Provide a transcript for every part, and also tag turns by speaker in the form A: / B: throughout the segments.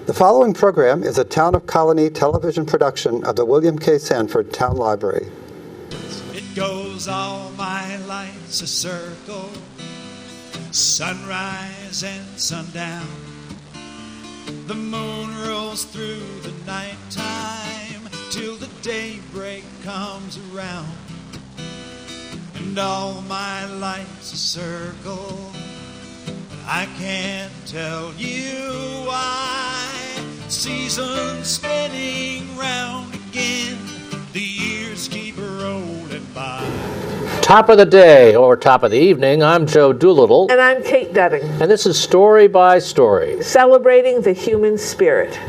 A: The following program is a Town of Colonie television production of the William K. Sanford Town Library.
B: It goes all my life's a circle, sunrise and sundown. The moon rolls through the nighttime till the daybreak comes around. And all my life's a circle, I can't tell you why. Seasons spinning round again, the years keep rolling by.
C: Top of the day, or top of the evening, I'm Joe Doolittle.
D: And I'm Kate Dudding.
C: And this is Story by Story.
D: Celebrating the human spirit.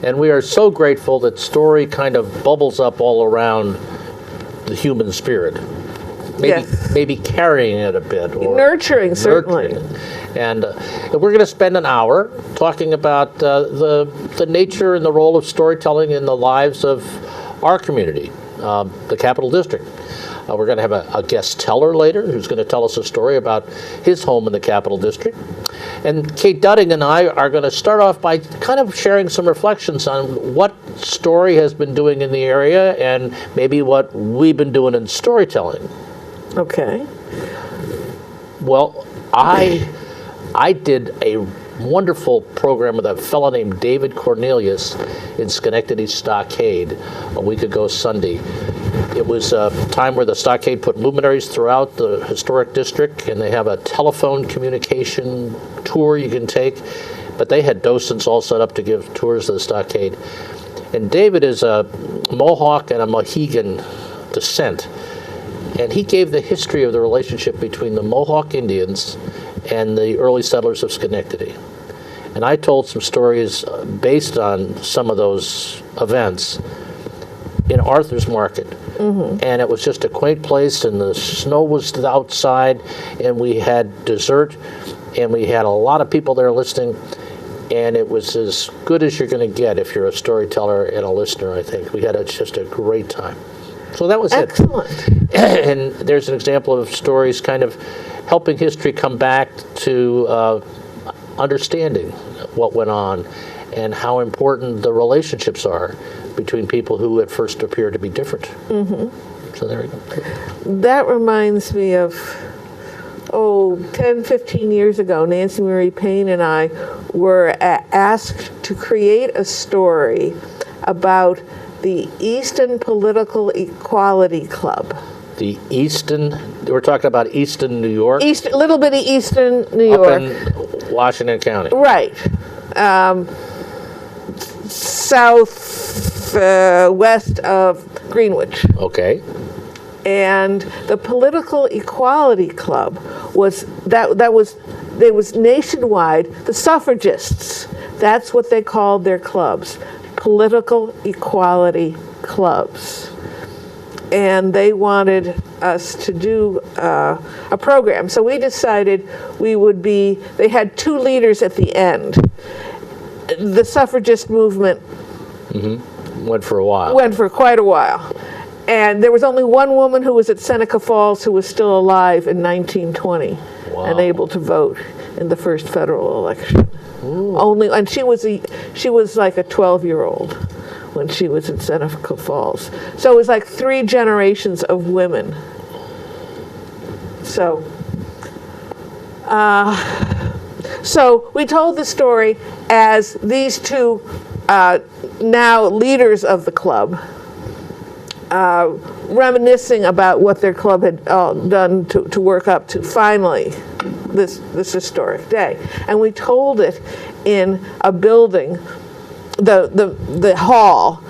C: And we are so grateful that story kind of bubbles up all around the human spirit. Maybe carrying it a bit. Or
D: nurturing, certainly.
C: And we're going to spend an hour talking about the nature and the role of storytelling in the lives of our community, the Capital District. We're going to have a guest teller later who's going to tell us a story about his home in the Capital District. And Kate Dudding and I are going to start off by kind of sharing some reflections on what story has been doing in the area and maybe what we've been doing in storytelling.
D: Okay.
C: Well, I did a wonderful program with a fellow named David Cornelius in Schenectady Stockade a week ago Sunday. It was a time where the Stockade put luminaries throughout the historic district, and they have a telephone communication tour you can take, but they had docents all set up to give tours of the Stockade. And David is a Mohawk and a Mohegan descent, and he gave the history of the relationship between the Mohawk Indians and the early settlers of Schenectady. And I told some stories based on some of those events in Arthur's Market. Mm-hmm. And it was just a quaint place, and the snow was outside, and we had dessert, and we had a lot of people there listening, and it was as good as you're going to get if you're a storyteller and a listener, I think. We had just a great time. So that was
D: Excellent.
C: And there's an example of stories kind of helping history come back to understanding what went on and how important the relationships are between people who at first appear to be different. Mm-hmm. So there we go.
D: That reminds me of, 10, 15 years ago, Nancy Marie Payne and I were asked to create a story about the Easton Political Equality Club.
C: The Easton, we're talking about Easton, New York?
D: Little bitty Easton, New York.
C: Up in Washington County.
D: Right. West of Greenwich.
C: Okay.
D: And the Political Equality Club was nationwide. The suffragists, that's what they called their clubs. Political equality clubs. And they wanted us to do a program. So we decided they had two leaders at the end. The Suffragist Movement
C: went for a while.
D: Went for quite a while. And there was only one woman who was at Seneca Falls who was still alive in 1920 and able to vote in the first federal election. Ooh. And she was like a 12-year-old when she was in Seneca Falls. So it was like 3 generations of women. So we told the story as these two now leaders of the club reminiscing about what their club had done to work up to finally this historic day. And we told it in a building, the hall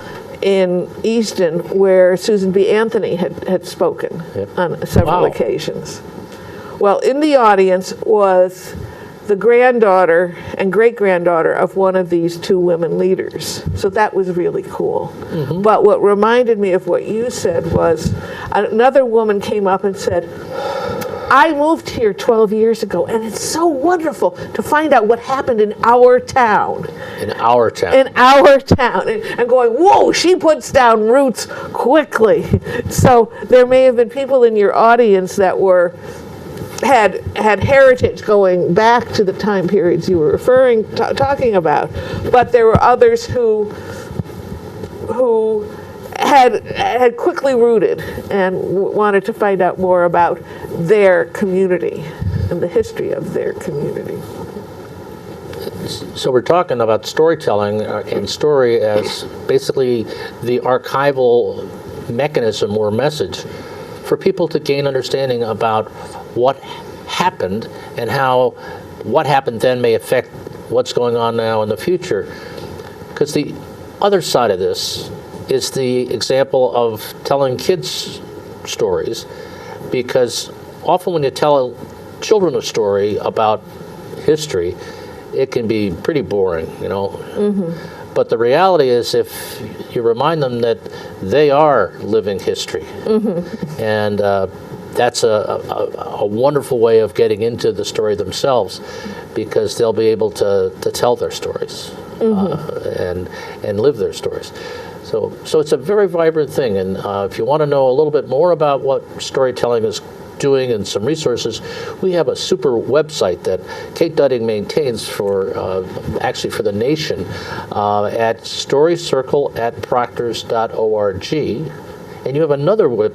D: in Easton, where Susan B. Anthony had spoken on several occasions. Well, in the audience was the granddaughter and great-granddaughter of one of these two women leaders. So that was really cool. Mm-hmm. But what reminded me of what you said was another woman came up and said, I moved here 12 years ago, and it's so wonderful to find out what happened in our town.
C: In our town.
D: In our town. And going, whoa, she puts down roots quickly. So there may have been people in your audience that were had heritage going back to the time periods you were talking about, but there were others who had quickly rooted and wanted to find out more about their community and the history of their community.
C: So we're talking about storytelling and story as basically the archival mechanism or message for people to gain understanding about what happened and how what happened then may affect what's going on now in the future. Because the other side of this is the example of telling kids stories, because often when you tell children a story about history, it can be pretty boring, you know. Mm-hmm. But the reality is, if you remind them that they are living history, mm-hmm. and that's a wonderful way of getting into the story themselves, because they'll be able to tell their stories, mm-hmm. And live their stories. So it's a very vibrant thing, and if you want to know a little bit more about what storytelling is doing and some resources, we have a super website that Kate Dudding maintains for actually for the nation at storycircle@proctors.org. And you have another web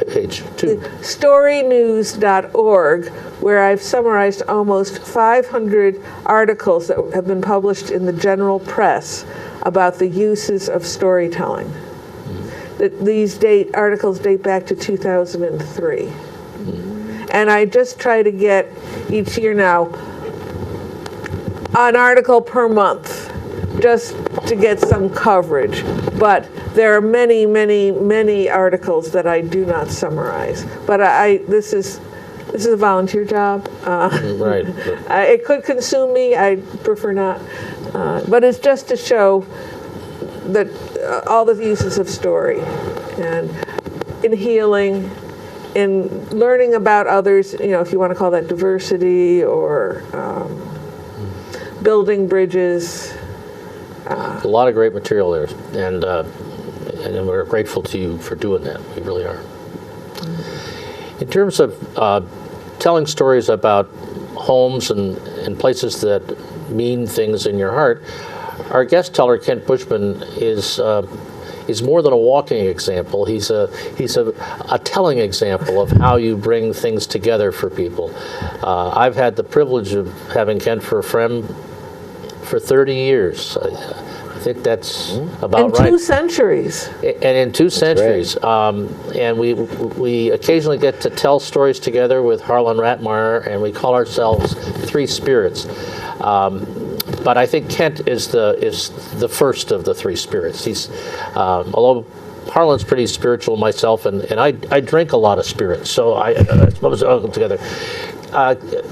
C: page too.
D: Storynews.org, where I've summarized almost 500 articles that have been published in the general press about the uses of storytelling. Mm-hmm. These articles date back to 2003. Mm-hmm. And I just try to get each year now an article per month, just to get some coverage. But there are many, many, many articles that I do not summarize. But this is a volunteer job.
C: Right.
D: It could consume me. I prefer not. But it's just to show that all the uses of story, and in healing, in learning about others, you know, if you want to call that diversity, or building bridges.
C: A lot of great material there, and we're grateful to you for doing that. We really are. In terms of telling stories about homes and places that mean things in your heart, our guest teller, Kent Busman, is more than a walking example. He's a telling example of how you bring things together for people. I've had the privilege of having Kent for a friend for 30 years. I think that's about right.
D: In 2 centuries.
C: And in 2 centuries. And we occasionally get to tell stories together with Harlan Ratmeyer, and we call ourselves Three Spirits. But I think Kent is the first of the Three Spirits. He's although Harlan's pretty spiritual myself, and I drink a lot of spirits, so I suppose I'll go together.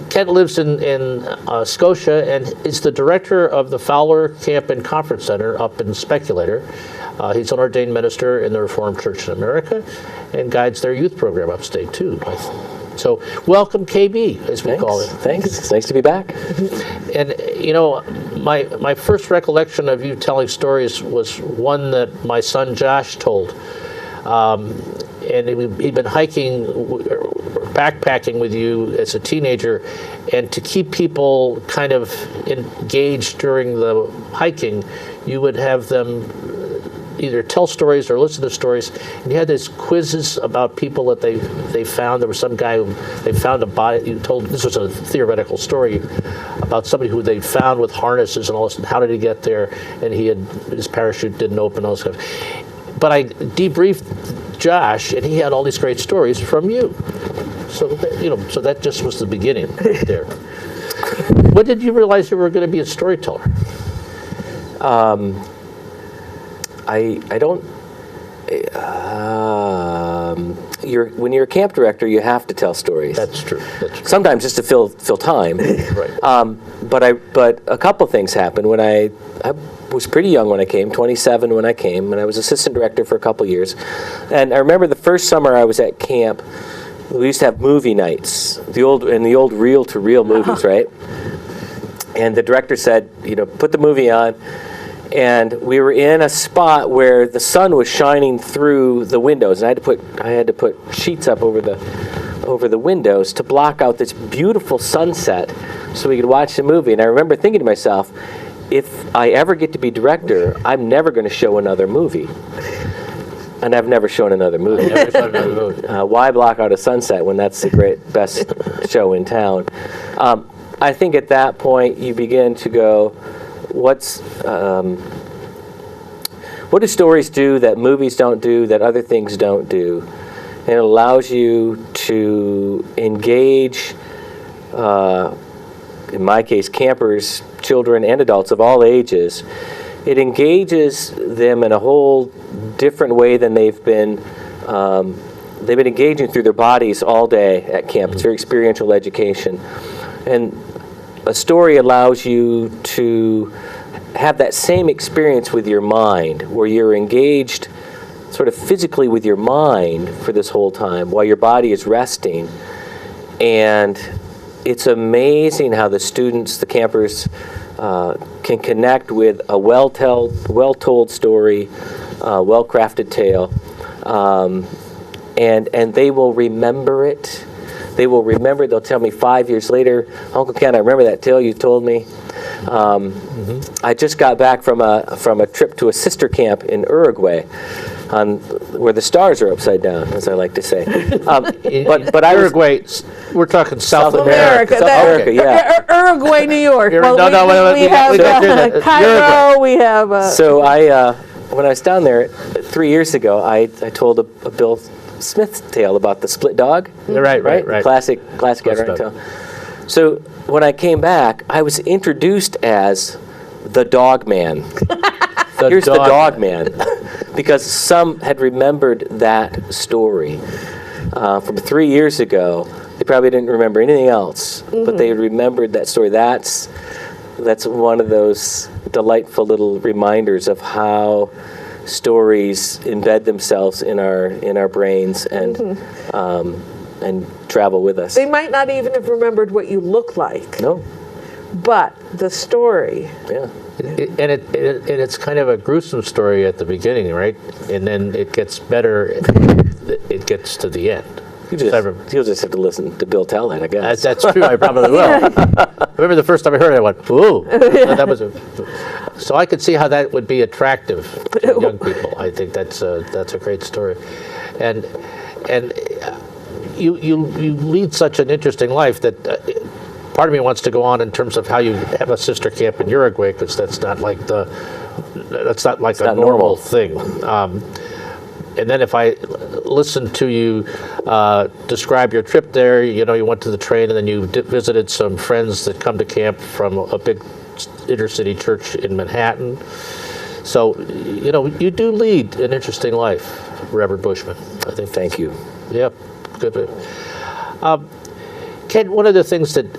C: Kent lives in Scotia and is the director of the Fowler Camp and Conference Center up in Speculator. He's an ordained minister in the Reformed Church in America and guides their youth program upstate too. So welcome, KB, as we call it.
E: Thanks. It's nice to be back.
C: And you know, my first recollection of you telling stories was one that my son Josh told. And he'd been hiking, backpacking with you as a teenager, and to keep people kind of engaged during the hiking, you would have them either tell stories or listen to stories, and you had these quizzes about people that they found. There was some guy who they found a body. You told this was a theoretical story about somebody who they found with harnesses and all this. And how did he get there? And his parachute didn't open. All this stuff. But I debriefed Josh, and he had all these great stories from you. So so that just was the beginning right there. When did you realize you were going to be a storyteller?
E: I don't. When you're a camp director, you have to tell stories.
C: That's true.
E: Sometimes just to fill time.
C: Right.
E: But a couple things happened when I was pretty young when I came, 27 when I came, and I was assistant director for a couple years. And I remember the first summer I was at camp, we used to have movie nights, the old reel-to-reel movies, right? And the director said, put the movie on. And we were in a spot where the sun was shining through the windows, and I had to put sheets up over the over the windows to block out this beautiful sunset so we could watch the movie. And I remember thinking to myself, if I ever get to be director, I'm never going to show another movie. And I've never shown another movie. Why block out a sunset when that's the best show in town? I think at that point you begin to go, what do stories do that movies don't do, that other things don't do? And it allows you to engage, in my case, campers, children and adults of all ages. It engages them in a whole different way than they've been engaging through their bodies all day at camp. It's very experiential education. And a story allows you to have that same experience with your mind, where you're engaged sort of physically with your mind for this whole time while your body is resting. And it's amazing how the students, the campers, can connect with a well-told story, well-crafted tale, and they will remember it. They will remember it. They'll tell me 5 years later, Uncle Ken, I remember that tale you told me. I just got back from a trip to a sister camp in Uruguay, where the stars are upside down, as I like to say. But
C: Uruguay, we're talking South America.
E: South America, yeah.
D: Uruguay, New York.
C: We
D: have Cairo. We have.
E: So when I was down there 3 years ago, I told a Bill Smith tale about the split dog.
C: Right.
E: Classic Edward tale. So when I came back, I was introduced as the Dog Man. Here's the Dog Man, because some had remembered that story from 3 years ago. They probably didn't remember anything else, but they remembered that story. That's one of those delightful little reminders of how stories embed themselves in our brains and travel with us.
D: They might not even have remembered what you look like.
E: No.
D: But the story.
E: Yeah.
C: And it's kind of a gruesome story at the beginning, right? And then it gets better. It gets to the end.
E: You'll just have to listen to Bill tell that, I guess.
C: That's true. I probably will. I remember the first time I heard it, I went, "Ooh!" That was so I could see how that would be attractive to young people. I think that's a great story, and you lead such an interesting life that. Part of me wants to go on in terms of how you have a sister camp in Uruguay, because that's not like a normal thing. And then if I listen to you describe your trip there, you went to the train and then you visited some friends that come to camp from a big inner city church in Manhattan. So, you do lead an interesting life, Reverend Busman. I think.
E: Thank you.
C: Yep. Good. Ken, one of the things that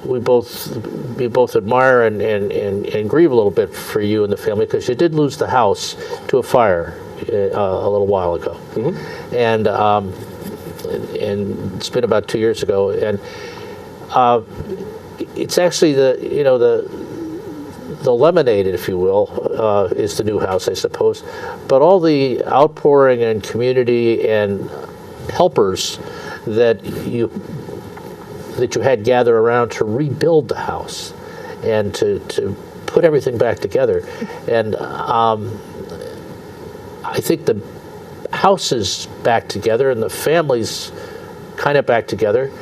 C: we both admire and grieve a little bit for you and the family, because you did lose the house to a fire a little while ago, and it's been about 2 years ago, and it's actually the lemonade, if you will, is the new house, I suppose, but all the outpouring and community and helpers that you had gather around to rebuild the house and to put everything back together. And I think the house is back together and the family's kind of back together,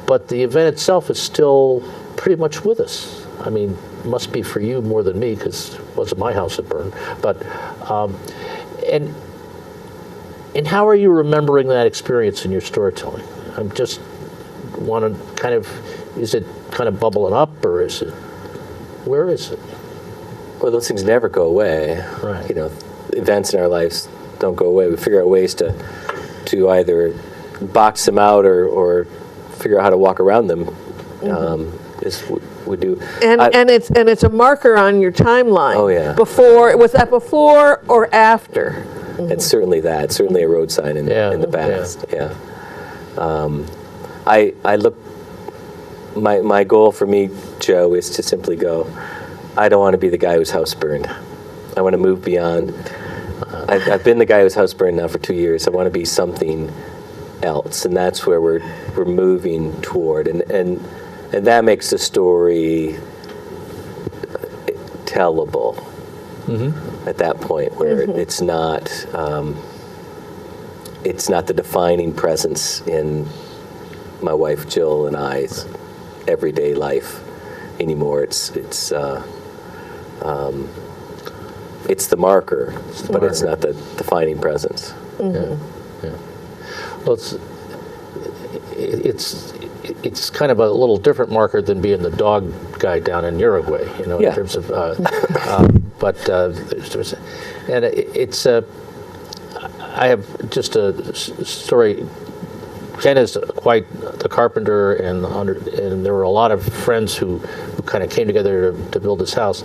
C: but the event itself is still pretty much with us. I mean, it must be for you more than me, because it wasn't my house that burned. But and how are you remembering that experience in your storytelling? I just want to kind of, is it kind of bubbling up, or where is it?
E: Well, those things never go away.
C: Right.
E: Events in our lives don't go away. We figure out ways to either box them out or figure out how to walk around them. Is we do.
D: And it's a marker on your timeline.
E: Oh, yeah.
D: Was that before or after?
E: It's certainly that. It's certainly a road sign in the past. Yeah. I look. My goal for me, Joe, is to simply go. I don't want to be the guy whose house burned. I want to move beyond I've been the guy who's house burned now for 2 years. I want to be something else, and that's where we're moving toward, and that makes the story tellable at that point, where it's not the defining presence in my wife Jill and I's everyday life anymore. It's the marker, but it's not the defining presence.
C: Yeah. Well, it's kind of a little different marker than being the dog guy down in Uruguay, in terms of. I have just a story. Ken is quite the carpenter, and there were a lot of friends who kind of came together to build this house.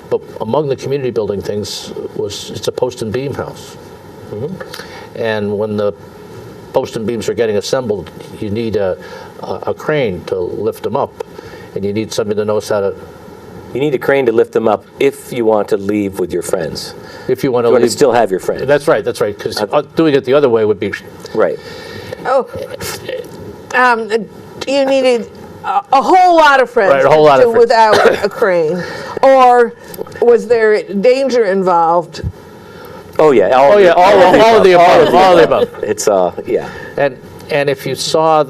C: But among the community building things it's a post and beam house. And when the post and beams are getting assembled, you need a crane to lift them up, and you need somebody that knows how to.
E: You need a crane to lift them up if you want to leave with your friends.
C: If you want
E: You
C: to
E: want
C: leave,
E: to still have your friends.
C: That's right. Because doing it the other way would be.
E: Right.
D: You needed a whole lot of friends
C: Right, a whole lot of friends.
D: without a crane, or was there danger involved?
E: Oh yeah.
C: All of the above. All of the above.
E: It's yeah.
C: And if you saw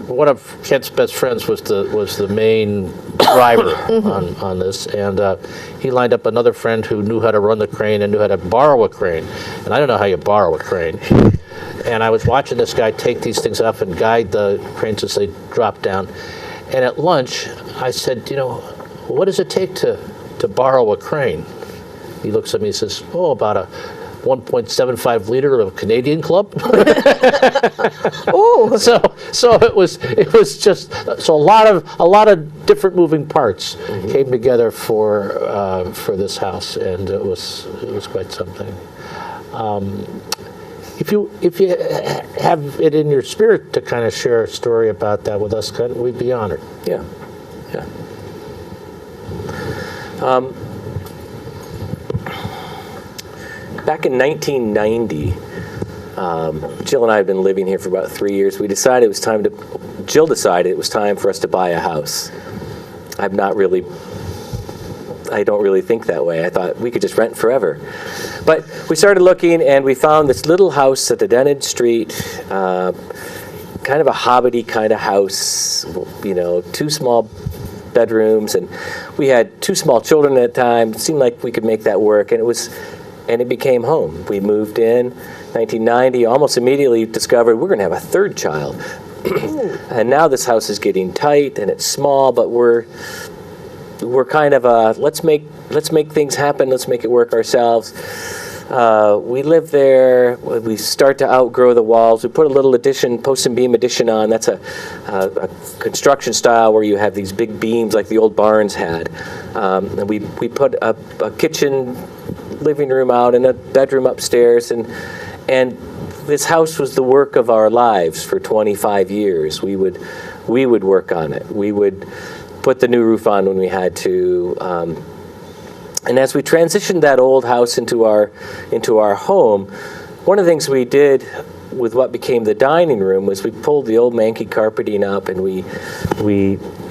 C: one of Kent's best friends was the main driver on this, and he lined up another friend who knew how to run the crane and knew how to borrow a crane, and I don't know how you borrow a crane. And I was watching this guy take these things up and guide the cranes as they dropped down. And at lunch, I said, what does it take to borrow a crane? He looks at me and says, about a 1.75 liter of Canadian Club.
D: Oh,
C: So it was just a lot of different moving parts came together for this house, and it was quite something. If you have it in your spirit to kind of share a story about that with us, we'd be honored.
E: Yeah. Back in 1990, Jill and I had been living here for about 3 years. Jill decided it was time for us to buy a house. I don't really think that way. I thought we could just rent forever. But we started looking, and we found this little house at the dead end street, kind of a hobbity kind of house, 2 small bedrooms, and we had 2 small children at the time. It seemed like we could make that work, and it became home. We moved in 1990, almost immediately discovered we're going to have a 3rd child. And now this house is getting tight, and it's small, but we're kind of let's make things happen. Let's make it work ourselves. We live there. We start to outgrow the walls. We put a little addition, post and beam addition on. That's a construction style where you have these big beams like the old barns had. And we put a kitchen, living room out, and a bedroom upstairs, and this house was the work of our lives for 25 years. We would work on it. We would put the new roof on when we had to. And as we transitioned that old house into our home, one of the things we did with what became the dining room was we pulled the old manky carpeting up, and we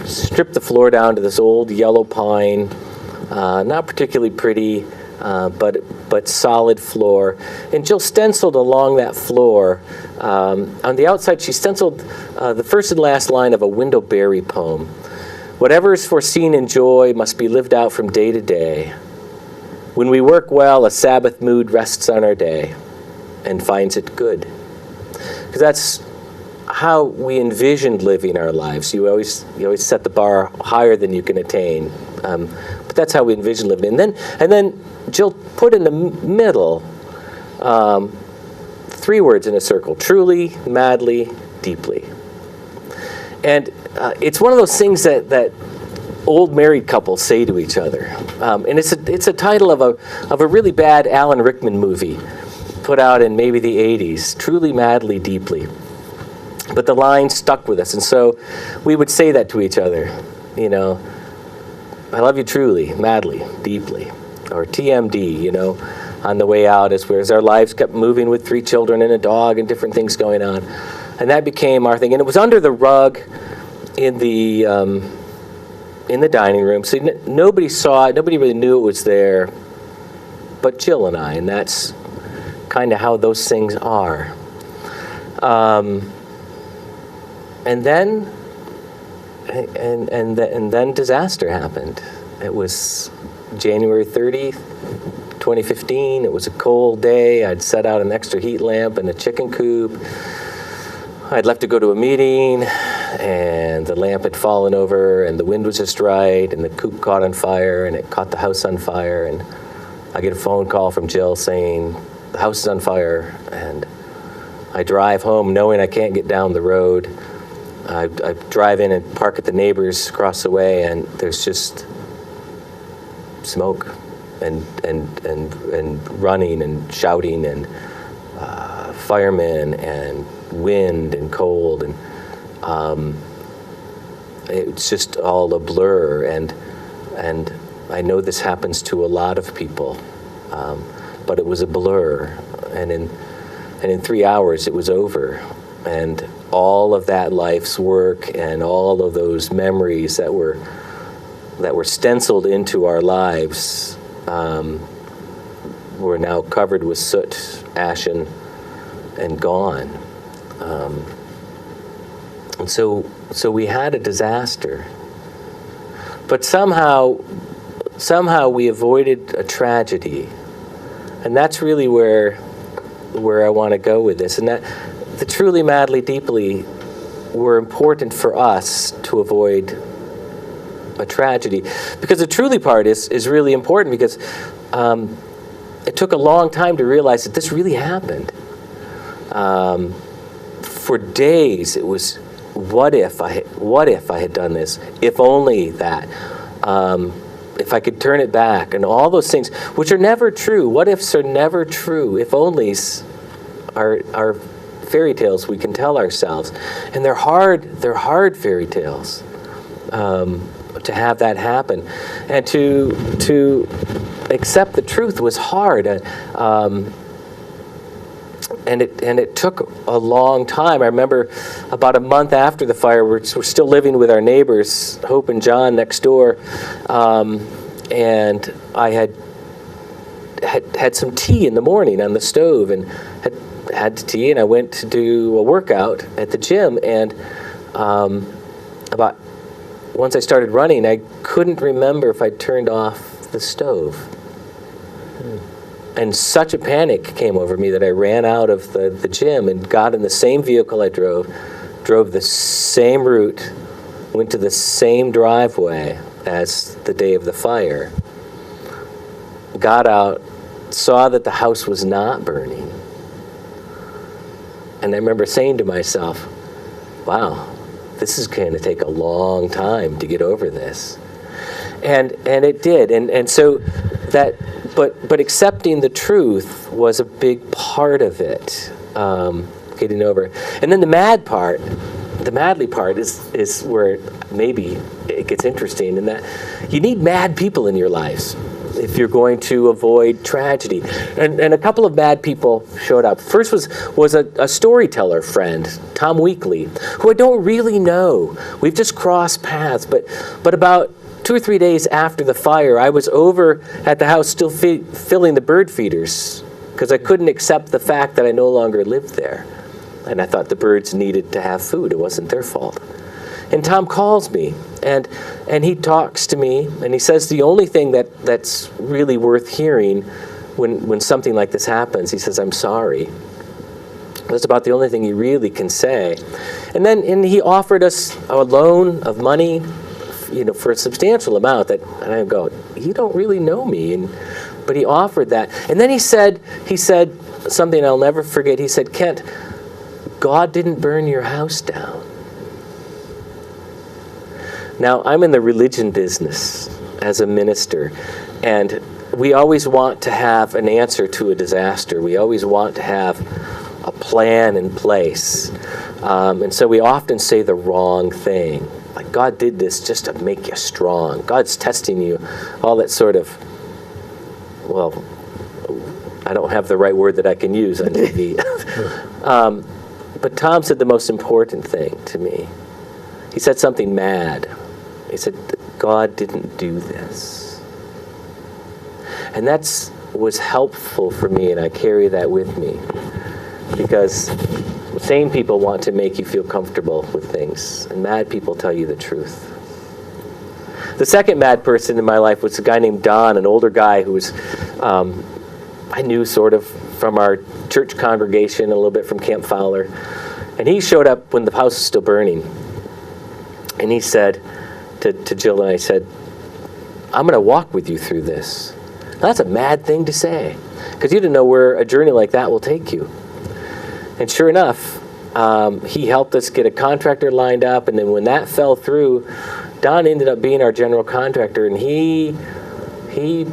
E: stripped the floor down to this old yellow pine, not particularly pretty, but solid floor. And Jill stenciled along that floor. On the outside, she stenciled the first and last line of a Windowberry poem. Whatever is foreseen in joy must be lived out from day to day. When we work well, a Sabbath mood rests on our day and finds it good. Because that's how we envisioned living our lives. You always set the bar higher than you can attain. But that's how we envisioned living. And then Jill put in the middle 3 words in a circle: truly, madly, deeply. And it's one of those things that old married couples say to each other. And it's a title of a really bad Alan Rickman movie put out in maybe the 80s, truly, madly, deeply. But the line stuck with us, and so we would say that to each other, I love you truly, madly, deeply. Or TMD, you know, on the way out, as our lives kept moving with 3 children and a dog and different things going on. And that became our thing. And it was under the rug in the dining room. So nobody saw it. Nobody really knew it was there but Jill and I. And that's kind of how those things are. And then disaster happened. It was January 30th, 2015. It was a cold day. I'd set out an extra heat lamp in a chicken coop. I'd left to go to a meeting, and the lamp had fallen over, and the wind was just right, and the coop caught on fire, and it caught the house on fire. And I get a phone call from Jill saying, the house is on fire. And I drive home knowing I can't get down the road. I drive in and park at the neighbors across the way, and there's just smoke and running and shouting and firemen and wind and cold, and it's just all a blur. And I know this happens to a lot of people, but it was a blur. And in 3 hours it was over. And all of that life's work and all of those memories that were stenciled into our lives were now covered with soot, ashen, and gone. And so we had a disaster. But somehow we avoided a tragedy. And that's really where I want to go with this. And that the truly, madly, deeply were important for us to avoid a tragedy. Because the truly part is really important, because it took a long time to realize that this really happened. For days it was, what if I had done this? If only that. If I could turn it back, and all those things, which are never true. What ifs are never true. If onlys are fairy tales we can tell ourselves, and they're hard fairy tales to have that happen, and to accept the truth was hard. And it took a long time. I remember about a month after the fire, we're still living with our neighbors, Hope and John, next door, and I had some tea in the morning on the stove, and had tea, and I went to do a workout at the gym, and about once I started running, I couldn't remember if I turned off the stove. And such a panic came over me that I ran out of the gym and got in the same vehicle I drove the same route, went to the same driveway as the day of the fire, got out, saw that the house was not burning. And I remember saying to myself, wow, this is going to take a long time to get over this. And it did. And so that, but accepting the truth was a big part of it, getting over. And then the madly part is where maybe it gets interesting, in that you need mad people in your lives if you're going to avoid tragedy. And a couple of mad people showed up. First was a storyteller friend, Tom Weekly, who I don't really know. We've just crossed paths, but about 2 or 3 days after the fire, I was over at the house still filling the bird feeders, because I couldn't accept the fact that I no longer lived there. And I thought the birds needed to have food. It wasn't their fault. And Tom calls me, and he talks to me, and he says the only thing that's really worth hearing when something like this happens, he says, I'm sorry. That's about the only thing he really can say. And he offered us a loan of money, for a substantial amount, and I go, you don't really know me, but he offered that. And then he said something I'll never forget. He said, Kent, God didn't burn your house down. Now, I'm in the religion business as a minister, and we always want to have an answer to a disaster. We always want to have a plan in place. And so we often say the wrong thing. like God did this just to make you strong. God's testing you. All that sort of, well, I don't have the right word that I can use on TV. But Tom said the most important thing to me. He said something mad. He said, God didn't do this. And that was helpful for me, and I carry that with me. Because sane people want to make you feel comfortable with things, and mad people tell you the truth. The second mad person in my life was a guy named Don, an older guy who was, I knew sort of from our church congregation, a little bit from Camp Fowler. And he showed up when the house was still burning. And he said to Jill and I, said, I'm going to walk with you through this. Now, that's a mad thing to say, because you didn't know where a journey like that will take you. And sure enough, he helped us get a contractor lined up, and then when that fell through, Don ended up being our general contractor, and he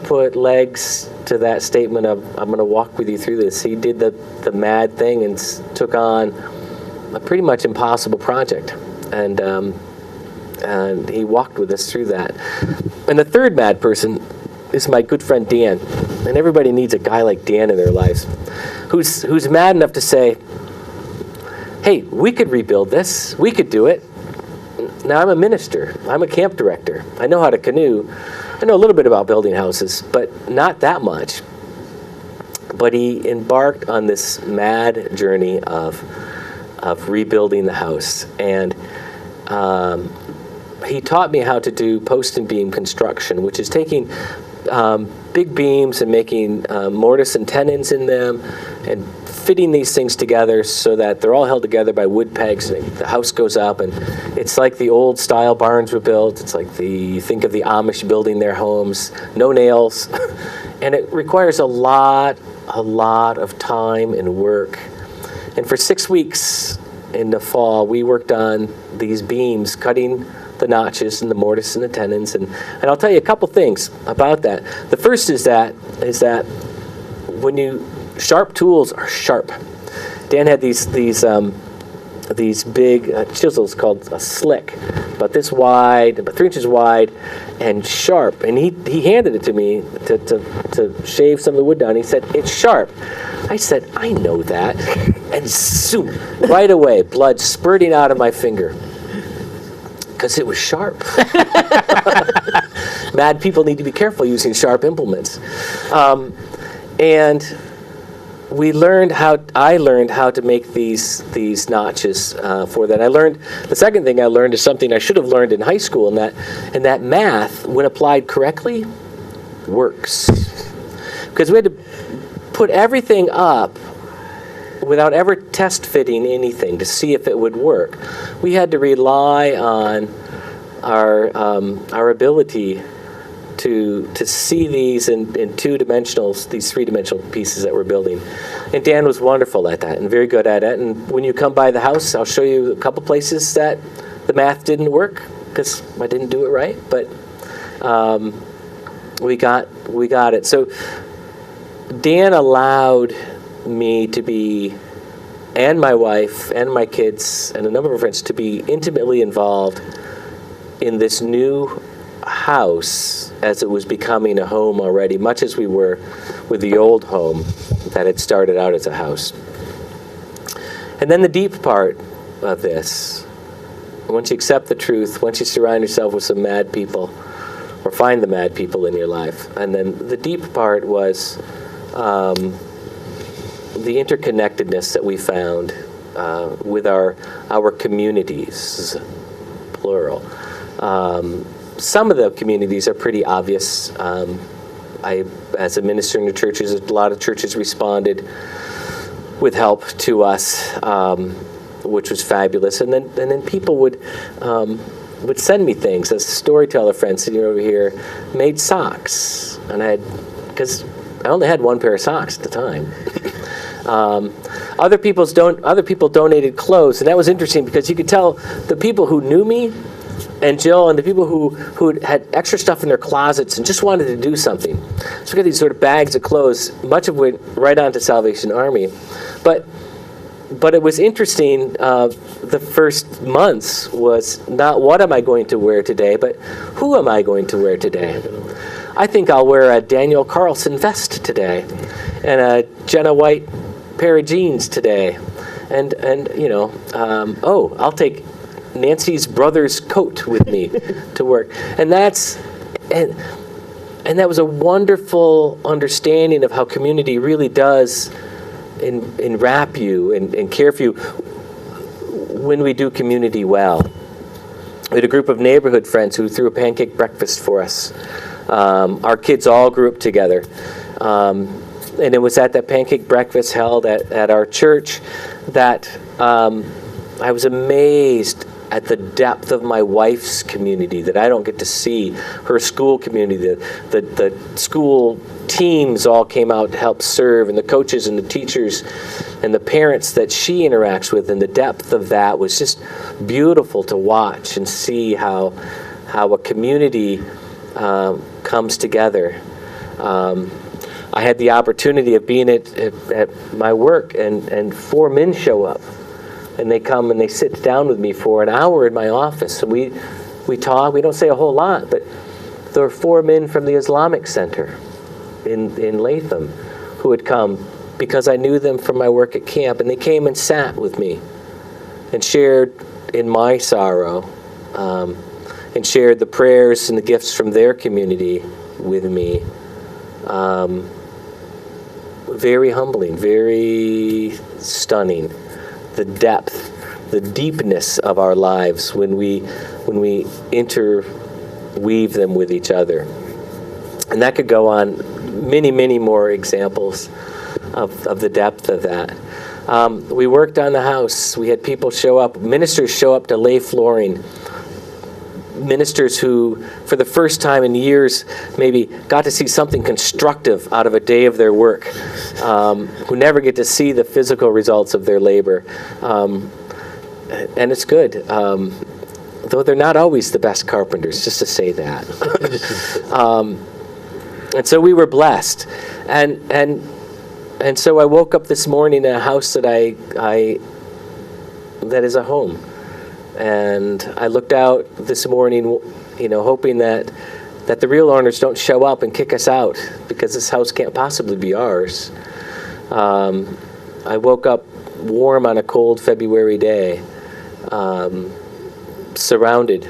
E: put legs to that statement of, I'm going to walk with you through this. He did the mad thing and took on a pretty much impossible project, and he walked with us through that. And the third mad person is my good friend Dan, and everybody needs a guy like Dan in their lives, who's mad enough to say, hey, we could rebuild this. We could do it. Now, I'm a minister. I'm a camp director. I know how to canoe. I know a little bit about building houses, but not that much. But he embarked on this mad journey of rebuilding the house. And he taught me how to do post and beam construction, which is taking big beams and making mortise and tenons in them and fitting these things together so that they're all held together by wood pegs, and the house goes up, and it's like the old style barns were built. It's like think of the Amish building their homes, no nails, and it requires a lot of time and work. And for 6 weeks in the fall, we worked on these beams, cutting the notches and the mortise and the tenons, and I'll tell you a couple things about that. The first is that when sharp tools are sharp. Dan had these big chisels called a slick, about this wide, about 3 inches wide, and sharp. And he handed it to me to shave some of the wood down. He said, it's sharp. I said, I know that. And zoom, right away, blood spurting out of my finger. Because it was sharp. Mad people need to be careful using sharp implements. And I learned how to make these notches for that. The second thing I learned is something I should have learned in high school, and that math, when applied correctly, works. Because we had to put everything up without ever test fitting anything to see if it would work. We had to rely on our ability to see these in these three-dimensional pieces that we're building. And Dan was wonderful at that and very good at it. And when you come by the house, I'll show you a couple places that the math didn't work because I didn't do it right. But we got it. So Dan allowed me to be, and my wife and my kids and a number of friends, to be intimately involved in this new house as it was becoming a home already, much as we were with the old home that had started out as a house. And then the deep part of this, once you accept the truth, once you surround yourself with some mad people, or find the mad people in your life, and then the deep part was the interconnectedness that we found with our communities, plural. Some of the communities are pretty obvious. As a minister in the churches, a lot of churches responded with help to us, which was fabulous. And then people would send me things. A storyteller friend sitting over here made socks, and because I only had one pair of socks at the time. Other people donated clothes, and that was interesting because you could tell the people who knew me and Jill and the people who had extra stuff in their closets and just wanted to do something. So we got these sort of bags of clothes, much of which right on to Salvation Army. But but it was interesting. The first months was not what am I going to wear today, but who am I going to wear today? I think I'll wear a Daniel Carlson vest today, and a Jenna White pair of jeans today, and I'll take Nancy's brother's coat with me to work, and that was a wonderful understanding of how community really does enwrap you and care for you when we do community well. We had a group of neighborhood friends who threw a pancake breakfast for us. Our kids all grew up together. And it was at that pancake breakfast held at our church that I was amazed at the depth of my wife's community that I don't get to see. Her school community, the school teams all came out to help serve, and the coaches and the teachers and the parents that she interacts with, and the depth of that was just beautiful to watch and see how a community comes together. I had the opportunity of being at my work, and 4 men show up. And they come and they sit down with me for an hour in my office. And we talk. We don't say a whole lot, but there are 4 men from the Islamic Center in Latham who had come because I knew them from my work at camp. And they came and sat with me and shared in my sorrow and shared the prayers and the gifts from their community with me. Very humbling, very stunning. The depth, the deepness of our lives when we interweave them with each other. And that could go on many, many more examples of the depth of that. We worked on the house. We had people show up, ministers show up to lay flooring. Ministers who, for the first time in years, maybe got to see something constructive out of a day of their work, who never get to see the physical results of their labor. And it's good, though they're not always the best carpenters, just to say that. And so we were blessed. And so I woke up this morning in a house that that is a home. And I looked out this morning, hoping that the real owners don't show up and kick us out, because this house can't possibly be ours. I woke up warm on a cold February day, surrounded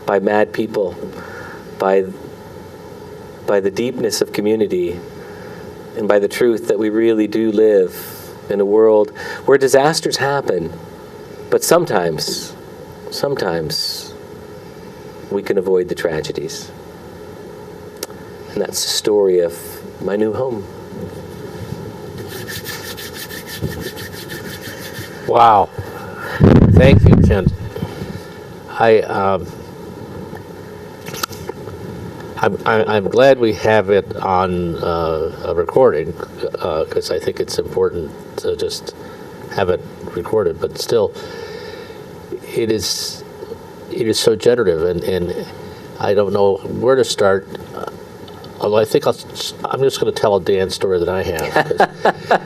E: by mad people, by the deepness of community, and by the truth that we really do live in a world where disasters happen. But sometimes we can avoid the tragedies. And that's the story of my new home.
C: Wow. Thank you, Kent. I'm glad we have it on a recording, because I think it's important to just have it recorded, but still, it is so generative, and I don't know where to start. Although I think I'm just going to tell a Dan story that I have,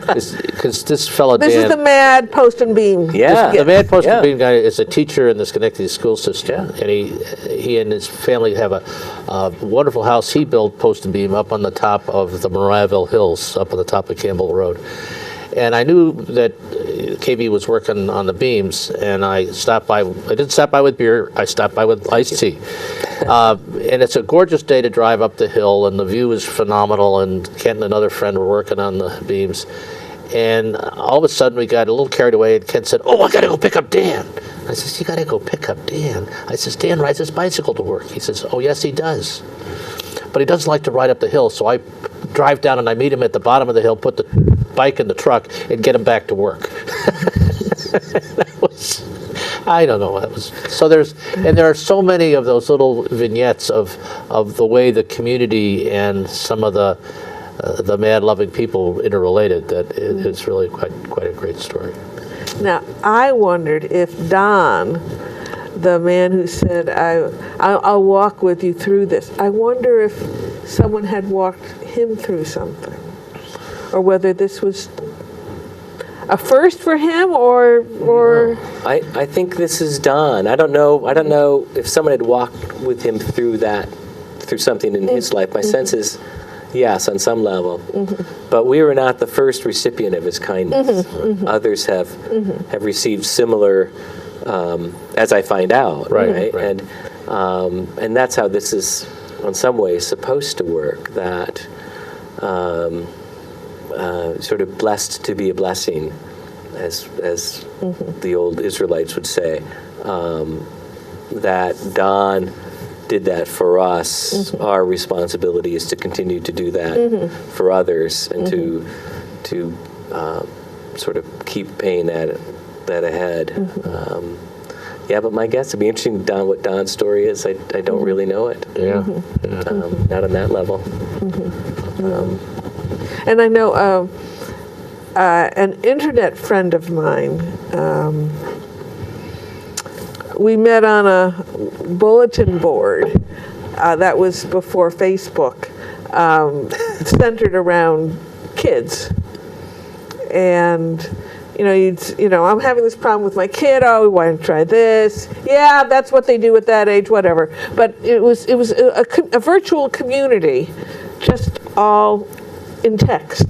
C: because this fellow Dan.
D: This is the mad post and beam.
E: Yeah.
C: The mad post and beam guy is a teacher in the Schenectady school system, and he and his family have a wonderful house he built post and beam up on the top of the Mariahville Hills, up on the top of Campbell Road. And I knew that KB was working on the beams, and I stopped by. I didn't stop by with beer. I stopped by with iced tea. And it's a gorgeous day to drive up the hill, and the view is phenomenal. And Kent and another friend were working on the beams. And all of a sudden, we got a little carried away, and Kent said, "Oh, I got to go pick up Dan." I says, "You got to go pick up Dan?" I says, "Dan rides his bicycle to work." He says, "Oh, yes, he does. But he doesn't like to ride up the hill." So I drive down, and I meet him at the bottom of the hill, put the bike in the truck, and get him back to work. That was, I don't know what it was. So there are so many of those little vignettes of the way the community and some of the mad loving people interrelated, that it's really quite a great story.
D: Now, I wondered if Don, the man who said, I'll walk with you through this, I wonder if someone had walked him through something, or whether this was a first for him, or
E: I think this is Don. I don't know if someone had walked with him through something in his life. My sense is, yes, on some level. But we were not the first recipient of his kindness. Others have received similar, as I find out.
C: Right.
E: And that's how this is, in some ways, supposed to work. That sort of blessed to be a blessing, as the old Israelites would say. That Don did that for us. Our responsibility is to continue to do that for others, and to sort of keep paying that ahead. Yeah, but my guess, it'd be interesting, Don, what Don's story is. I don't really know it.
C: Yeah.
E: Not on that level.
D: and I know an internet friend of mine. We met on a bulletin board that was before Facebook, centered around kids. And I'm having this problem with my kid. Oh, we want to try this. Yeah, that's what they do at that age, whatever. But it was a virtual community, just all in text.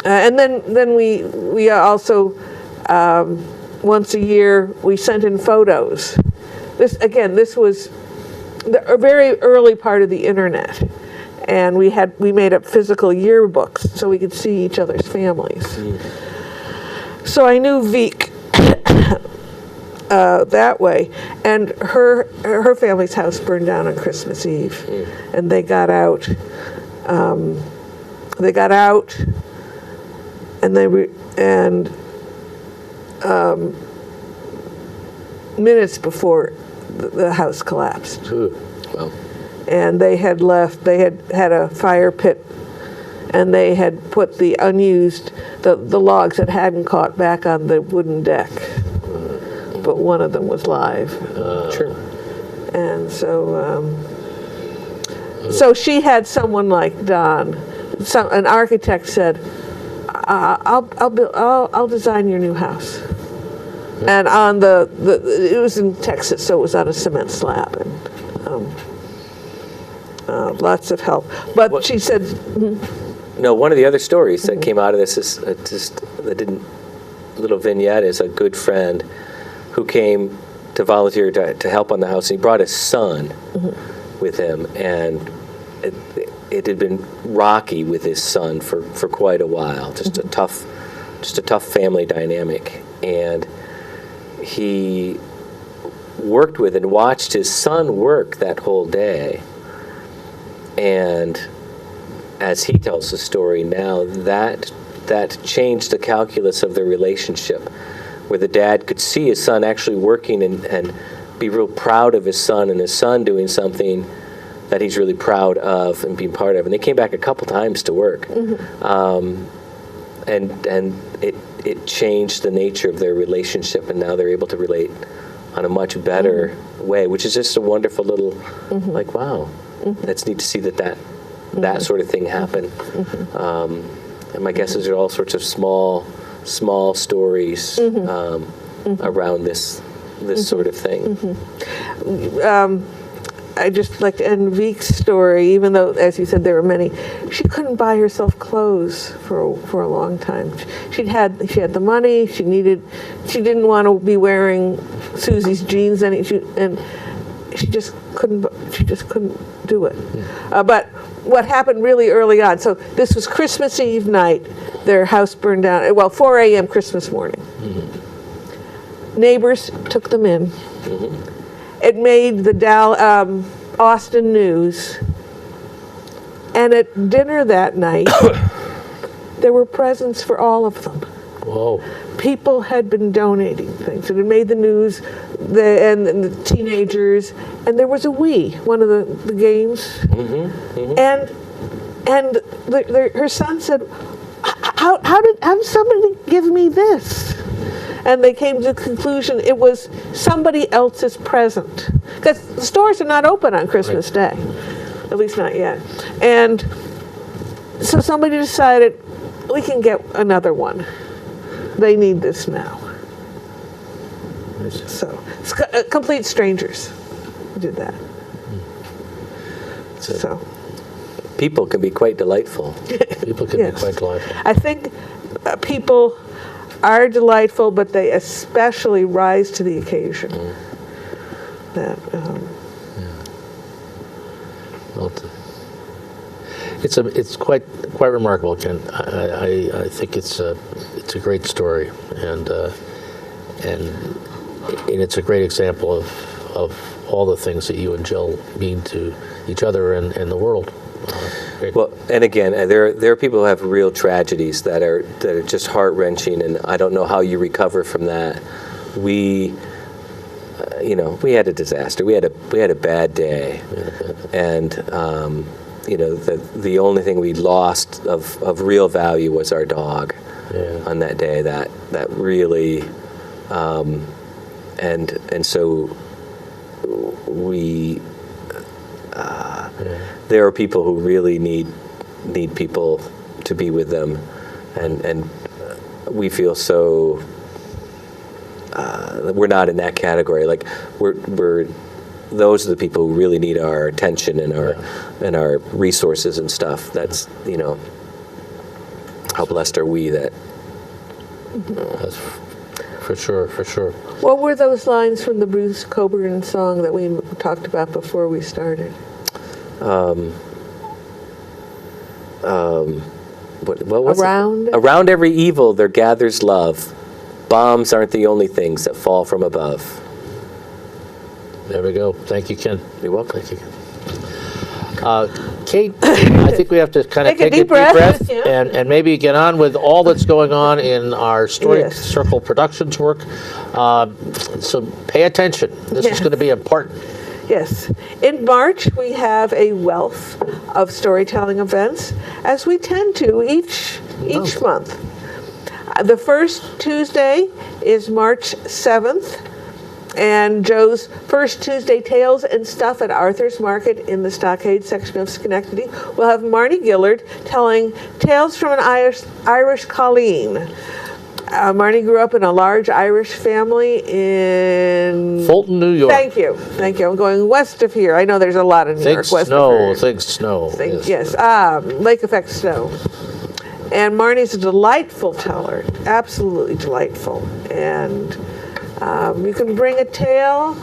D: And then we also once a year we sent in photos. This was a very early part of the internet, and we made up physical yearbooks so we could see each other's families. So I knew Veek that way, and her family's house burned down on Christmas Eve, and they got out. And minutes before the house collapsed.
E: Well,
D: And they had left. They had a fire pit, and they had put the unused the logs that hadn't caught back on the wooden deck, but one of them was live.
E: sure.
D: And so she had someone like Don. An architect said, "I'll design your new house." And on it was in Texas, so it was on a cement slab, and lots of help. But she said,
E: No, one of the other stories that came out of this is little vignette is a good friend who came to volunteer to help on the house, and he brought his son with him, and it had been rocky with his son for quite a while, just a tough family dynamic, and he worked with and watched his son work that whole day, and as he tells the story now, that changed the calculus of their relationship, where the dad could see his son actually working and be real proud of his son, and his son doing something that he's really proud of and being part of. And they came back a couple times to work. And it changed the nature of their relationship, and now they're able to relate on a much better way, which is just a wonderful little, like, wow, that's neat to see that sort of thing happen. And my guess is there are all sorts of small stories around this sort of thing.
D: I just like to end Veek's story, even though, as you said, there were many. She couldn't buy herself clothes for a long time. She had the money. She didn't want to be wearing Susie's jeans, and she just couldn't do it. But what happened really early on? So this was Christmas Eve night. Their house burned down. Well, 4 a.m. Christmas morning. Neighbors took them in. It made the Austin News. And at dinner that night, there were presents for all of them.
C: Whoa.
D: People had been donating things, and it made the news, and the teenagers, and there was a Wii, one of the games. And her son said, how did somebody give me this? And they came to the conclusion it was somebody else's present. Because the stores are not open on Christmas Day. At least not yet. And so somebody decided, we can get another one. They need this now. So, complete strangers did that. So,
E: People can be quite delightful.
C: People can
D: Yes.
C: be quite delightful.
D: I think people are delightful, but they especially rise to the occasion. That,
C: Well, it's quite remarkable, Ken. I think it's a great story, and it's a great example of all the things that you and Jill mean to each other and the world. Great.
E: Well, and again, there are people who have real tragedies that are just heart-wrenching, and I don't know how you recover from that. We had a disaster. We had a bad day, and the only thing we lost of real value was our dog on that day. That really, and so we. There are people who really need people to be with them, and we feel so. We're not in that category. Like we're those are the people who really need our attention and our resources and stuff. That's how blessed are we that.
C: That's for sure.
D: what were those lines from the Bruce Cockburn song that we talked about before we started?
E: What was
D: Around?
E: it? Around every evil there gathers love. Bombs aren't the only things that fall from above.
C: There we go. Thank you, Ken.
E: You're welcome.
C: Thank you, Ken. Kate, I think we have to kind of
D: Take a
C: take
D: deep breath. Yeah.
C: and maybe get on with all that's going on in our Story
D: Yes.
C: Circle Productions work. So pay attention. This is
D: Yes.
C: going to be important.
D: Yes. In March, we have a wealth of storytelling events, as we tend to each month. The first Tuesday is March 7th, and Joe's First Tuesday Tales and Stuff at Arthur's Market in the Stockade section of Schenectady. We'll have Marnie Gillard telling tales from an Irish colleen. Marnie grew up in a large Irish family in
C: Fulton, New York.
D: Thank you. I'm going west of here. I know there's a lot in New
C: Think
D: York west
C: snow.
D: of here.
C: Think snow.
D: Yes. Lake effect snow. And Marnie's a delightful teller, absolutely delightful. And you can bring a tale,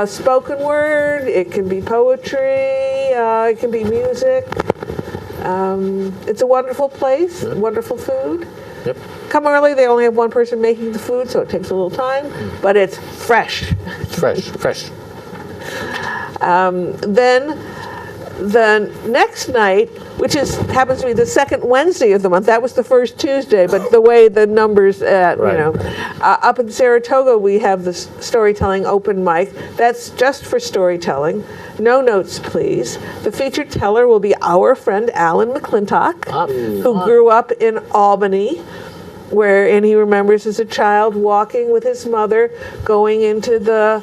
D: spoken word, it can be poetry, it can be music. It's a wonderful place, wonderful food.
C: Yep.
D: Come early, they only have one person making the food, so it takes a little time, but it's fresh.
C: Fresh.
D: Then the next night, which happens to be the second Wednesday of the month, that was the first Tuesday, but the way the numbers,
C: Right.
D: up in Saratoga we have the storytelling open mic. That's just for storytelling. No notes, please. The featured teller will be our friend Alan Mcclintock, who grew up in Albany, and he remembers as a child walking with his mother, going into the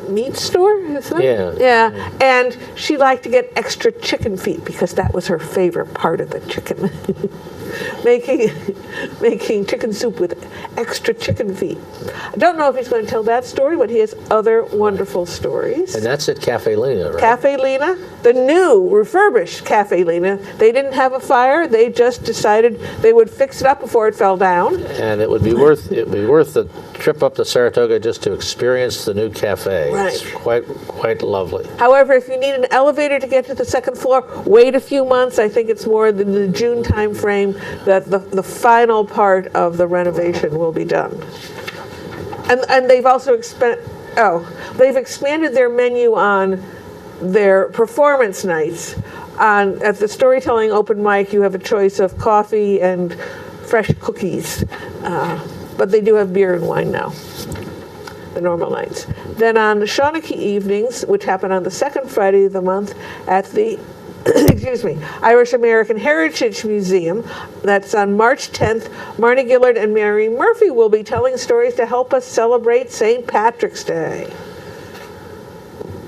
D: meat store, isn't it?
C: Yeah.
D: And she liked to get extra chicken feet because that was her favorite part of the chicken. making chicken soup with extra chicken feet. I don't know if he's going to tell that story, but he has other wonderful stories.
C: And that's at Cafe Lena, right?
D: Cafe Lena, the new refurbished Cafe Lena. They didn't have a fire. They just decided they would fix it up before it fell down.
C: And it would be worth the trip up to Saratoga just to experience the new cafe.
D: Right.
C: It's quite lovely.
D: However, if you need an elevator to get to the second floor, wait a few months. I think it's more than the June time frame that the final part of the renovation will be done. And they've also expanded their menu on their performance nights. At the storytelling open mic, you have a choice of coffee and fresh cookies, but they do have beer and wine now, the normal nights. Then on the Shawnee evenings, which happen on the second Friday of the month at the Irish American Heritage Museum. That's on March 10th. Marnie Gillard and Mary Murphy will be telling stories to help us celebrate St. Patrick's Day.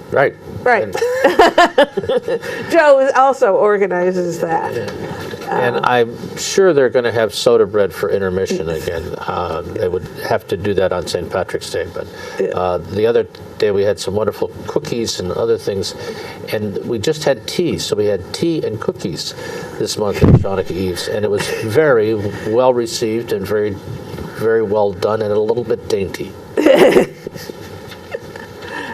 C: Right.
D: Right. Joe also organizes that.
C: And I'm sure they're going to have soda bread for intermission again. They would have to do that on St. Patrick's Day. But the other day we had some wonderful cookies and other things. And we just had tea. So we had tea and cookies this month at Shawnee Eves. And it was very well received and very, very well done and a little bit dainty.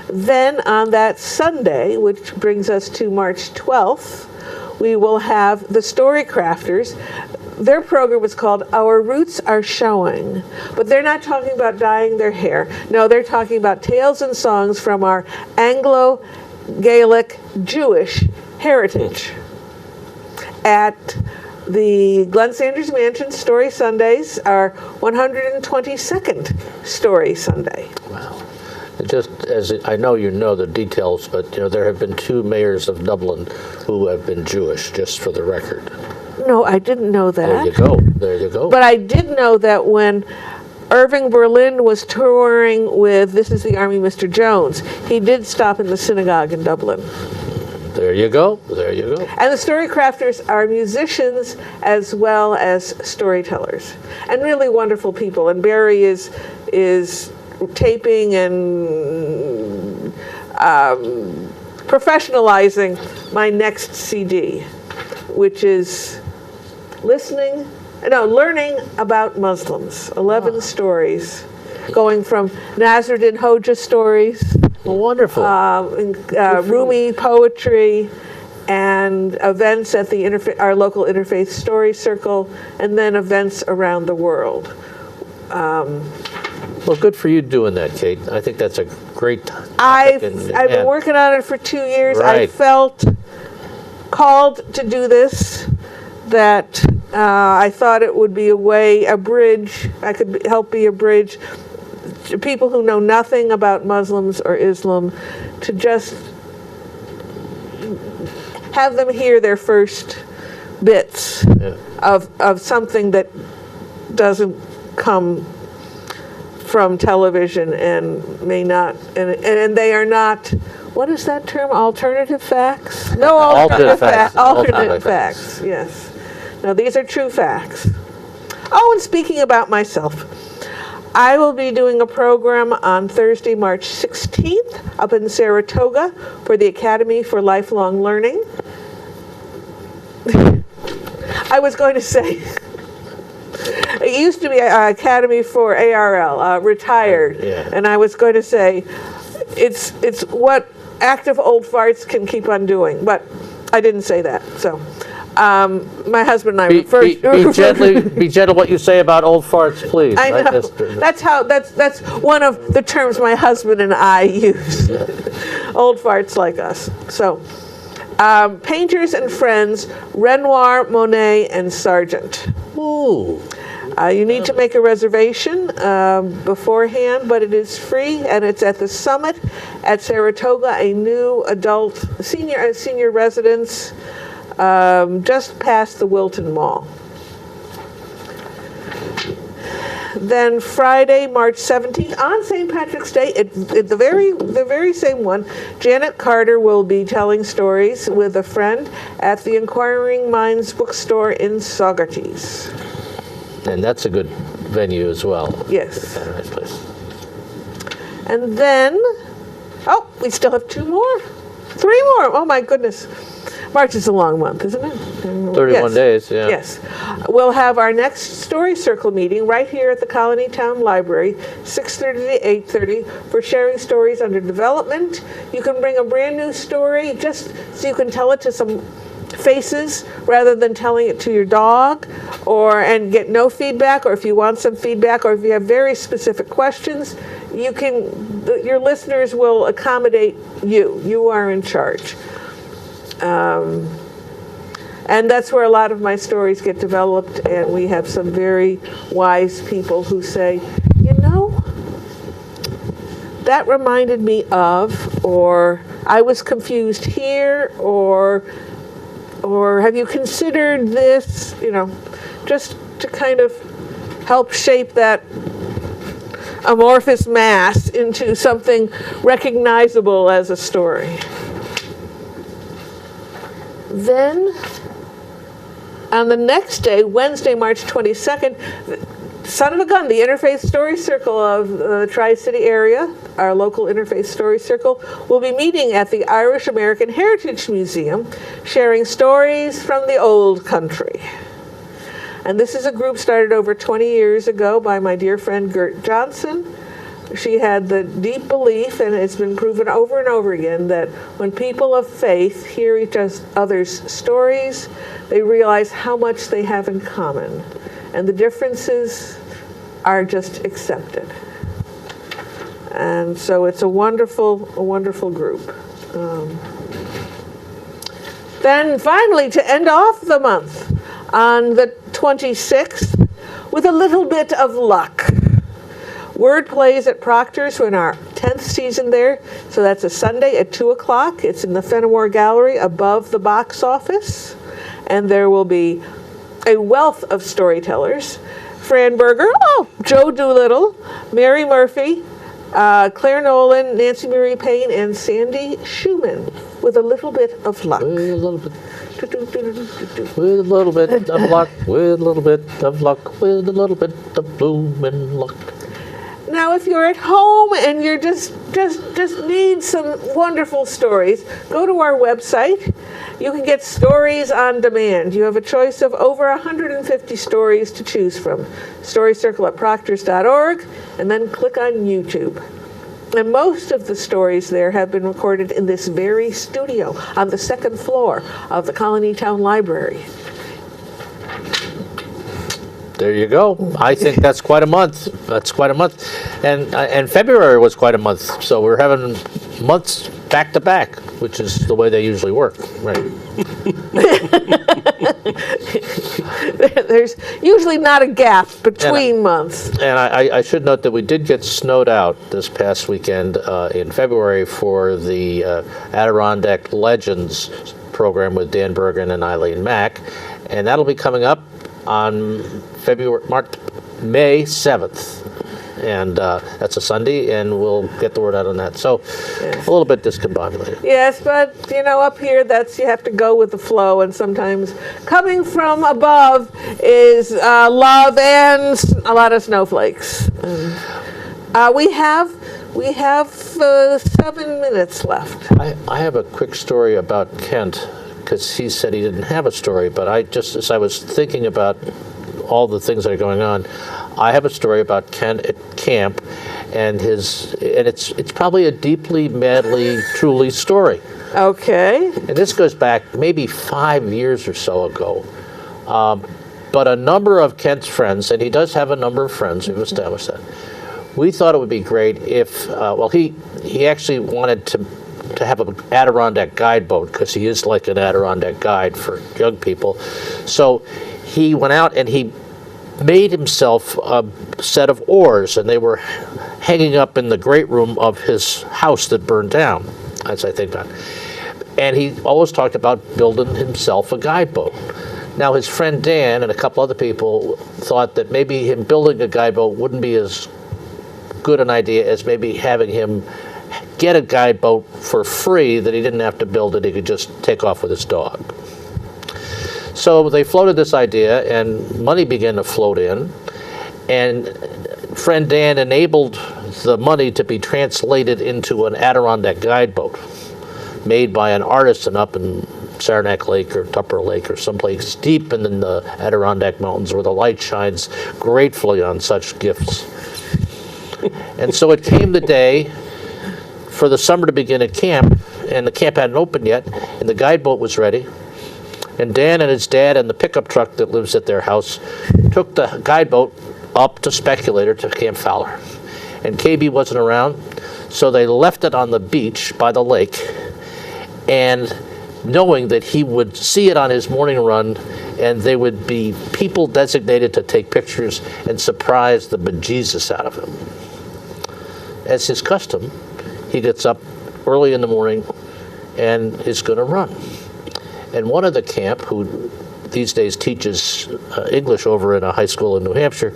D: Then on that Sunday, which brings us to March 12th, we will have the Story Crafters. Their program is called Our Roots Are Showing, but they're not talking about dyeing their hair. No, they're talking about tales and songs from our Anglo-Gaelic Jewish heritage. At the Glenn Sanders Mansion, Story Sundays are 122nd Story Sunday.
C: Wow. Just as I know you know the details, but there have been 2 mayors of Dublin who have been Jewish, just for the record.
D: No, I didn't know that.
C: There you go. There you go.
D: But I did know that when Irving Berlin was touring with This Is the Army, Mr. Jones, he did stop in the synagogue in Dublin.
C: There you go. There you go.
D: And the Story Crafters are musicians as well as storytellers, and really wonderful people. And Barry is taping and professionalizing my next CD, which is learning about Muslims. 11 stories, going from Nasruddin Hoja stories,
C: Wonderful.
D: Rumi poetry, and events at the our local Interfaith Story Circle, and then events around the world.
C: Well, good for you doing that, Kate. I think that's a great topic.
D: I've been working on it for 2 years.
C: Right.
D: I felt called to do this, that I thought it would be a bridge. I could help be a bridge to people who know nothing about Muslims or Islam, to just have them hear their first bits of something that doesn't come from television and may not, and they are not, what is that term, alternative facts? No, alternate facts. Alternate facts, yes. No, these are true facts. Oh, and speaking about myself, I will be doing a program on Thursday, March 16th up in Saratoga for the Academy for Lifelong Learning. I was going to say, it used to be Academy for ARL, retired, and I was going to say, it's what active old farts can keep on doing, but I didn't say that. So, my husband and I
C: be gentle what you say about old farts, please.
D: I know. That's one of the terms my husband and I use. Old farts like us. So, painters and friends, Renoir, Monet, and Sargent.
C: Ooh.
D: You need to make a reservation beforehand, but it is free, and it's at the Summit at Saratoga, a new adult senior residence just past the Wilton Mall. Then Friday, March 17th, on St. Patrick's Day, the very same one, Janet Carter will be telling stories with a friend at the Inquiring Minds bookstore in Saugerties.
C: And that's a good venue as well.
D: Yes.
C: That's a nice place.
D: And then, we still have 2 more. 3 more. Oh my goodness. March is a long month, isn't it?
C: 31 days, yeah.
D: Yes. We'll have our next Story Circle meeting right here at the Colonie Town Library, 6:30 to 8:30, for sharing stories under development. You can bring a brand new story just so you can tell it to some faces rather than telling it to your dog, and get no feedback, or if you want some feedback, or if you have very specific questions, your listeners will accommodate you. You are in charge. And that's where a lot of my stories get developed, and we have some very wise people who say, that reminded me of, or I was confused here, or have you considered this, just to kind of help shape that amorphous mass into something recognizable as a story. Then, On the next day, Wednesday, March 22nd, son of a gun, the Interfaith Story Circle of the Tri-City area, our local Interfaith Story Circle, will be meeting at the Irish American Heritage Museum, sharing stories from the old country. And this is a group started over 20 years ago by my dear friend Gert Johnson. She had the deep belief, and it's been proven over and over again, that when people of faith hear each other's stories, they realize how much they have in common. And the differences are just accepted. And so it's a wonderful group. Then finally, to end off the month, on the 26th, with a little bit of luck, Word plays at Proctor's. We're in our 10th season there. So that's a Sunday at 2 o'clock. It's in the Fenimore Gallery above the box office. And there will be a wealth of storytellers. Fran Berger, Joe Doolittle, Mary Murphy, Claire Nolan, Nancy Marie Payne, and Sandy Schumann, with a little bit of luck.
C: With a little bit of luck, with a little bit of luck, with a little bit of bloomin' luck.
D: Now, if you're at home and you're just need some wonderful stories, go to our website. You can get stories on demand. You have a choice of over 150 stories to choose from. Storycircle at proctors.org, and then click on YouTube. And most of the stories there have been recorded in this very studio on the second floor of the Colonie Town Library.
C: There you go. I think that's quite a month. That's quite a month. And February was quite a month. So we're having months back to back, which is the way they usually work. Right.
D: There's usually not a gap between months.
C: And I should note that we did get snowed out this past weekend in February for the Adirondack Legends program with Dan Bergen and Eileen Mack. And that'll be coming up on May 7th. And that's a Sunday, and we'll get the word out on that. So a little bit discombobulated.
D: Yes, but up here, you have to go with the flow, and sometimes coming from above is love and a lot of snowflakes. We have 7 minutes left.
C: I have a quick story about Kent, because he said he didn't have a story, but as I was thinking about all the things that are going on, I have a story about Kent at camp, and it's probably a deeply, madly, truly story.
D: Okay.
C: And this goes back maybe 5 years or so ago. But a number of Kent's friends, and he does have a number of friends, we've established that, we thought it would be great if, he actually wanted to have an Adirondack guide boat, because he is like an Adirondack guide for young people. So he went out and he made himself a set of oars, and they were hanging up in the great room of his house that burned down, as I think about it. And he always talked about building himself a guide boat. Now, his friend Dan and a couple other people thought that maybe him building a guide boat wouldn't be as good an idea as maybe having him get a guide boat for free, that he didn't have to build it, he could just take off with his dog. So they floated this idea, and money began to float in, and friend Dan enabled the money to be translated into an Adirondack guide boat made by an artisan up in Saranac Lake or Tupper Lake or someplace deep in the Adirondack Mountains, where the light shines gratefully on such gifts. And so it came the day for the summer to begin at camp, and the camp hadn't opened yet, and the guide boat was ready. And Dan and his dad and the pickup truck that lives at their house took the guide boat up to Speculator to Camp Fowler. And KB wasn't around, so they left it on the beach by the lake, and knowing that he would see it on his morning run, and there would be people designated to take pictures and surprise the bejesus out of him. As his custom, he gets up early in the morning and is going to run. And one of the camp, who these days teaches English over in a high school in New Hampshire,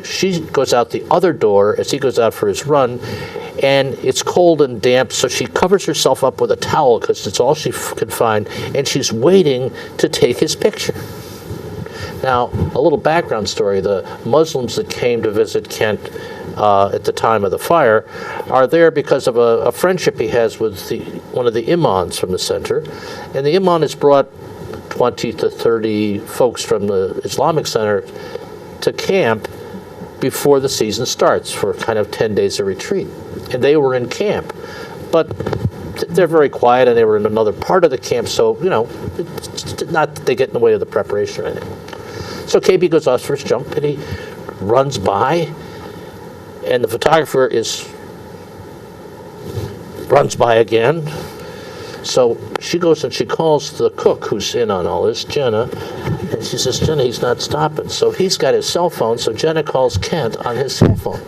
C: She goes out the other door as he goes out for his run, and it's cold and damp, so she covers herself up with a towel because it's all she can find, and she's waiting to take his picture. Now, a little background story. The Muslims that came to visit Kent at the time of the fire are there because of a friendship he has with one of the imams from the center. And the imam has brought 20 to 30 folks from the Islamic Center to camp before the season starts for kind of 10 days of retreat. And they were in camp. But they're very quiet, and they were in another part of the camp, so, it's not that they get in the way of the preparation or anything. So KB goes off for his jump, and he runs by, and the photographer runs by again. So she goes and she calls the cook who's in on all this, Jenna, and she says, Jenna, he's not stopping. So he's got his cell phone, so Jenna calls Kent on his cell phone.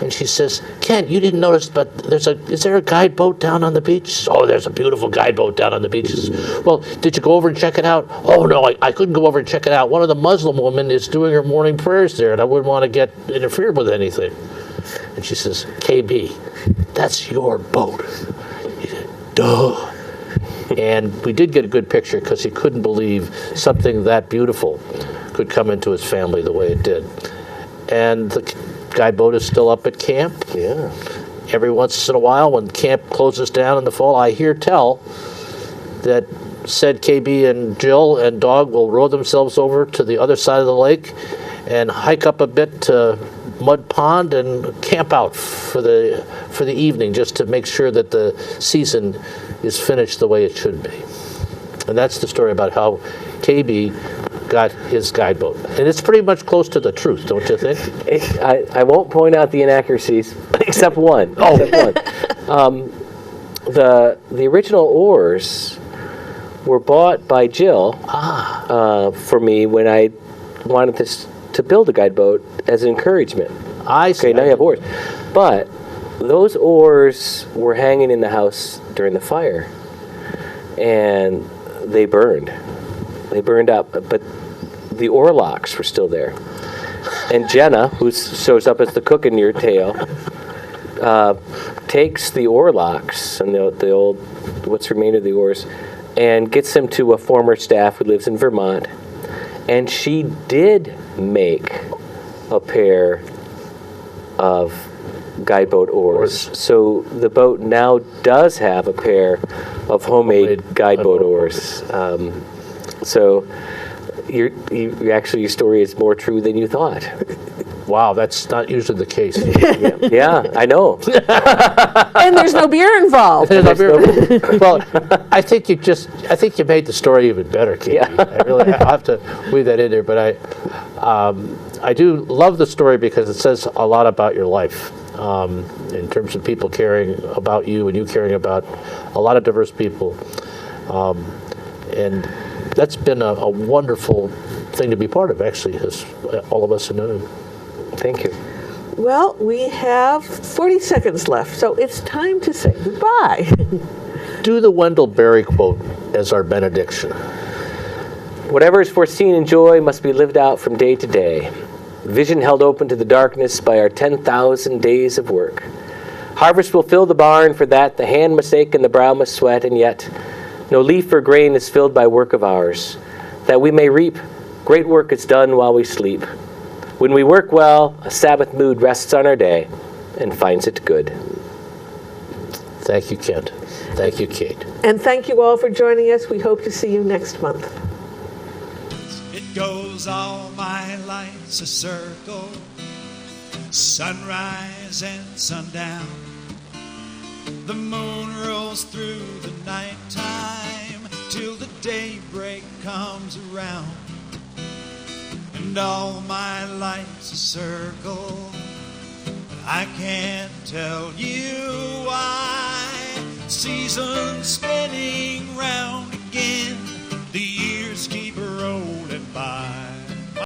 C: And she says, Kent, you didn't notice, but is there a guide boat down on the beach? Oh, there's a beautiful guide boat down on the beach. Well, did you go over and check it out? Oh, no, I couldn't go over and check it out. One of the Muslim women is doing her morning prayers there, and I wouldn't want to get interfered with anything. And she says, KB, that's your boat. He said, duh. And we did get a good picture because he couldn't believe something that beautiful could come into his family the way it did. And the guide boat is still up at camp.
E: Yeah.
C: Every once in a while, when camp closes down in the fall, I hear tell that said KB and Jill and Dog will row themselves over to the other side of the lake and hike up a bit to Mud Pond and camp out for the evening, just to make sure that the season is finished the way it should be. And that's the story about how KB got his guide boat. And it's pretty much close to the truth, don't you think?
E: I won't point out the inaccuracies, except one.
C: Oh.
E: Except one. The original oars were bought by Jill for me when I wanted to build a guide boat as an encouragement.
C: I see.
E: Okay, now you have oars. But those oars were hanging in the house during the fire, and they burned. They burned up, but the oar locks were still there. And Jenna, who shows up as the cook in your tale, takes the oar locks and the old, what's remained of the oars, and gets them to a former staff who lives in Vermont. And she did make a pair of guide boat oars. So the boat now does have a pair of homemade guide boat oars. So your story is more true than you thought.
C: Wow, that's not usually the case.
E: Yeah, I know.
D: And there's no beer involved.
C: Well, I think you made the story even better, Katie.
E: Yeah.
C: I'll have to weave that in there, but I do love the story because it says a lot about your life in terms of people caring about you and you caring about a lot of diverse people. And that's been a wonderful thing to be part of, actually, as all of us know.
E: Thank you.
D: Well, we have 40 seconds left, so it's time to say goodbye.
C: Do the Wendell Berry quote as our benediction.
E: Whatever is foreseen in joy must be lived out from day to day. Vision held open to the darkness by our 10,000 days of work. Harvest will fill the barn, for that the hand must ache and the brow must sweat, and yet no leaf or grain is filled by work of ours. That we may reap, great work is done while we sleep. When we work well, a Sabbath mood rests on our day and finds it good.
C: Thank you, Kent. Thank you, Kate.
D: And thank you all for joining us. We hope to see you next month.
B: It goes all my life's a circle, sunrise and sundown. The moon rolls through the nighttime till the daybreak comes around. And all my life's a circle, but I can't tell you why. Seasons spinning round.